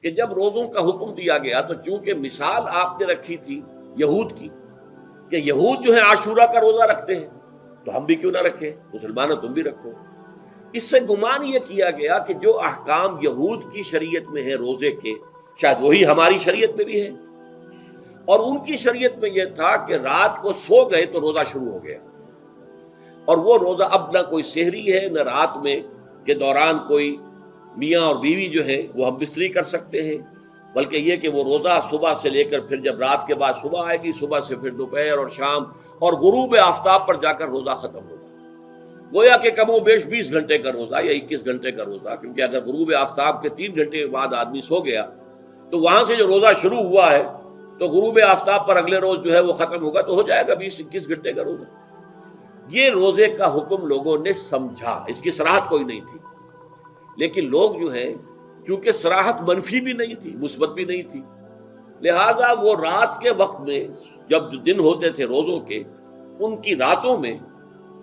کہ جب روزوں کا حکم دیا گیا تو چونکہ مثال آپ نے رکھی تھی یہود کی کہ یہود جو ہے عاشورہ کا روزہ رکھتے ہیں تو ہم بھی کیوں نہ رکھیں، مسلمانوں تم بھی رکھو، اس سے گمان یہ کیا گیا کہ جو احکام یہود کی شریعت میں ہے روزے کے شاید وہی ہماری شریعت میں بھی ہے، اور ان کی شریعت میں یہ تھا کہ رات کو سو گئے تو روزہ شروع ہو گیا، اور وہ روزہ اب نہ کوئی سحری ہے نہ رات میں کے دوران کوئی میاں اور بیوی جو ہے وہ ہم بستری کر سکتے ہیں، بلکہ یہ کہ وہ روزہ صبح سے لے کر پھر جب رات کے بعد صبح آئے گی، صبح سے پھر دوپہر اور شام اور غروب آفتاب پر جا کر روزہ ختم ہوگا۔ گویا کہ کم و بیش 20 گھنٹے کا روزہ یا 21 گھنٹے کا روزہ، کیونکہ اگر غروب آفتاب کے 3 گھنٹے کے بعد آدمی سو گیا تو وہاں سے جو روزہ شروع ہوا ہے تو غروب آفتاب پر اگلے روز جو ہے وہ ختم ہوگا، تو ہو جائے گا 20-21 گھنٹے کا روزہ۔ یہ روزے کا حکم لوگوں نے سمجھا، اس کی صراحت کوئی نہیں تھی، لیکن لوگ جو ہے کیونکہ صراحت منفی بھی نہیں تھی مثبت بھی نہیں تھی، لہذا وہ رات کے وقت میں جب دن ہوتے تھے روزوں کے، ان کی راتوں میں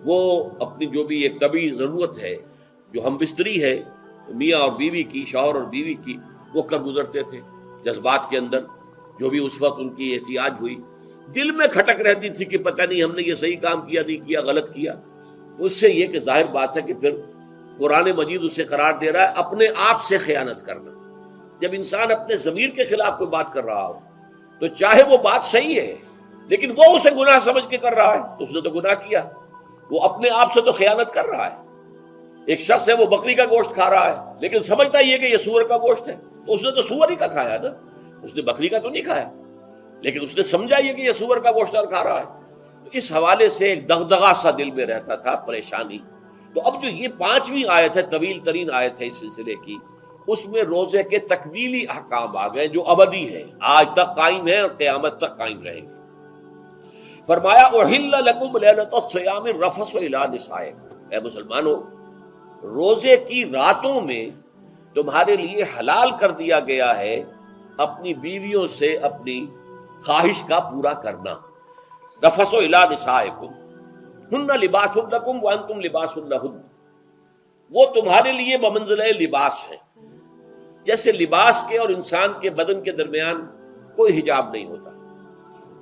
وہ اپنی جو بھی ایک طبعی ضرورت ہے جو ہم بستری ہے میاں اور بیوی کی، شوہر اور بیوی کی، وہ کر گزرتے تھے۔ جذبات کے اندر جو بھی اس وقت ان کی احتیاج ہوئی، دل میں کھٹک رہتی تھی کہ پتہ نہیں ہم نے یہ صحیح کام کیا نہیں کیا، غلط کیا، اس سے یہ کہ ظاہر بات ہے کہ پھر قرآن مجید اسے قرار دے رہا ہے اپنے آپ سے خیانت کرنا۔ جب انسان اپنے ضمیر کے خلاف کوئی بات کر رہا ہو تو چاہے وہ بات صحیح ہے لیکن وہ اسے گناہ سمجھ کے کر رہا ہے تو اس نے تو گناہ کیا، وہ اپنے آپ سے تو خیانت کر رہا ہے۔ ایک شخص ہے وہ بکری کا گوشت کھا رہا ہے لیکن سمجھتا یہ کہ یہ سور کا گوشت ہے، تو اس نے تو سور ہی کا کھایا نا، اس نے بکری کا تو نہیں کھایا، لیکن اس نے سمجھا یہ کہ یہ سور کا گوشت اور کھا رہا ہے۔ تو اس حوالے سے ایک دغدغہ سا دل میں رہتا تھا، پریشانی۔ تو اب جو یہ 5ویں آیت ہے، طویل ترین آیت ہے اس سلسلے کی، اس میں روزے کے تکمیلی احکام آ گئے جو ابدی ہیں، آج تک قائم ہیں اور قیامت تک قائم رہیں گے۔ فرمایا احل لکم لیلۃ الصیام الرفث الی نسائکم، اے مسلمانوں روزے کی راتوں میں تمہارے لیے حلال کر دیا گیا ہے اپنی بیویوں سے اپنی خواہش کا پورا کرنا۔ رفث الی نسائکم ہن لباس لکم وانتم لباس لہن، وہ تمہارے لیے بمنزلہ لباس ہے، جیسے لباس کے اور انسان کے بدن کے درمیان کوئی حجاب نہیں ہوتا،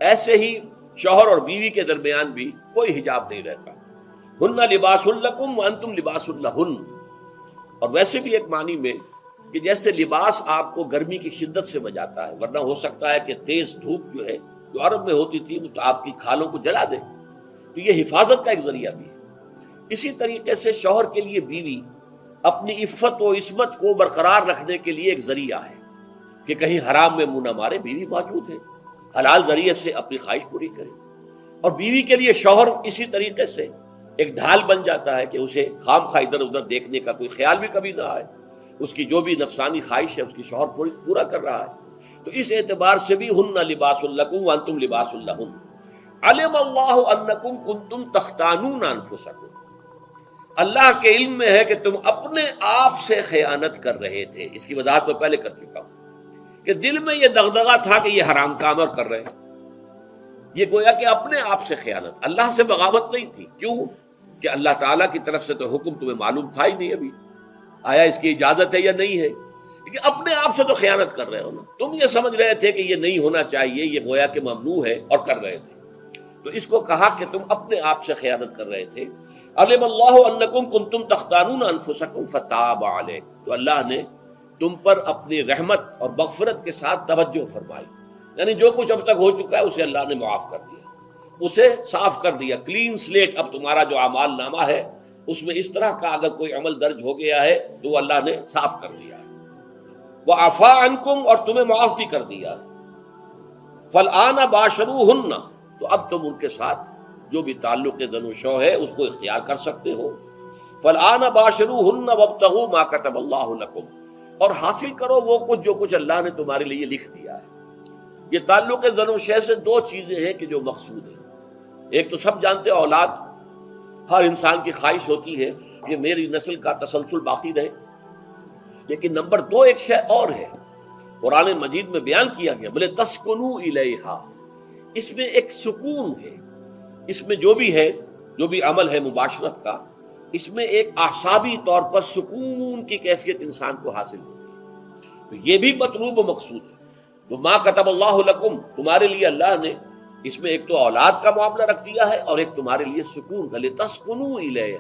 ایسے ہی شوہر اور بیوی کے درمیان بھی کوئی حجاب نہیں رہتا۔ ہن لباس لکم وانتم لباس لہن، اور ویسے بھی ایک معنی میں کہ جیسے لباس آپ کو گرمی کی شدت سے بچاتا ہے، ورنہ ہو سکتا ہے کہ تیز دھوپ جو ہے جو عرب میں ہوتی تھی وہ تو آپ کی کھالوں کو جلا دے، تو یہ حفاظت کا ایک ذریعہ بھی ہے۔ اسی طریقے سے شوہر کے لیے بیوی اپنی عفت و عصمت کو برقرار رکھنے کے لیے ایک ذریعہ ہے کہ کہیں حرام میں منہ نہ مارے، بیوی موجود ہے، حلال ذریعے سے اپنی خواہش پوری کرے۔ اور بیوی کے لیے شوہر اسی طریقے سے ایک ڈھال بن جاتا ہے کہ اسے خام خواہ ادھر ادھر دیکھنے کا کوئی خیال بھی کبھی نہ آئے، اس کی جو بھی نفسانی خواہش ہے اس کی شوہر پورا کر رہا ہے۔ تو اس اعتبار سے بھی ہن لباس لکم وانتم لباس لہن۔ علم اللہ انکم کنتم تختانون انفسکم، اللہ کے علم میں ہے کہ تم اپنے آپ سے خیانت کر رہے تھے۔ اس کی وضاحت میں پہلے کر چکا ہوں کہ دل میں یہ دغدغہ تھا کہ یہ حرام کام اور کر رہے ہیں، یہ گویا کہ اپنے آپ سے خیانت، اللہ سے بغاوت نہیں تھی۔ کیوں کہ اللہ تعالیٰ کی طرف سے تو حکم تمہیں معلوم تھا ہی نہیں، ابھی آیا اس کی اجازت ہے یا نہیں ہے، لیکن اپنے آپ سے تو خیانت کر رہے ہو نا، تم یہ سمجھ رہے تھے کہ یہ نہیں ہونا چاہیے، یہ گویا کہ ممنوع ہے اور کر رہے تھے، تو اس کو کہا کہ تم اپنے آپ سے خیانت کر رہے تھے۔ علم اللہ انکم کنتم تختانون انفسکم فتاب علیکم، تو اللہ نے تم پر اپنی رحمت اور مغفرت کے ساتھ توجہ فرمائی، یعنی جو کچھ اب تک ہو چکا ہے اسے اللہ نے معاف کر دیا، اسے صاف کر دیا، کلین سلیٹ۔ اب تمہارا جو اعمال نامہ ہے اس میں اس طرح کا اگر کوئی عمل درج ہو گیا ہے تو وہ اللہ نے صاف کر دیا ہے۔ وعفا عنکم، اور تمہیں معاف بھی کر دیا۔ فالآن باشروہن، تو اب تم ان کے ساتھ جو بھی تعلق زن و شو ہے اس کو اختیار کر سکتے ہو۔ فالآن باشروہن وابتغوا ما کتب اللہ لکم، اور حاصل کرو وہ کچھ جو کچھ اللہ نے تمہارے لیے لکھ دیا ہے۔ یہ تعلق زن و شے سے دو چیزیں ہیں کہ جو مقصود ہیں۔ ایک تو سب جانتے اولاد، ہر انسان کی خواہش ہوتی ہے کہ میری نسل کا تسلسل باقی رہے، لیکن نمبر دو ایک شے اور ہے، قرآن مجید میں بیان کیا گیا، بولے تسکنوا الیہا، اس میں ایک سکون ہے، اس میں جو بھی ہے، جو بھی عمل ہے مباشرت کا، اس میں ایک اعصابی طور پر سکون کی کیفیت انسان کو حاصل ہوتی ہے۔ تو یہ بھی مطلوب و مقصود ہے. تو ما کتب اللہ لکم، تمہارے لیے اللہ نے اس میں ایک تو اولاد کا معاملہ رکھ دیا ہے اور ایک تمہارے لیے سکون کا، لتسکنوا الیہا،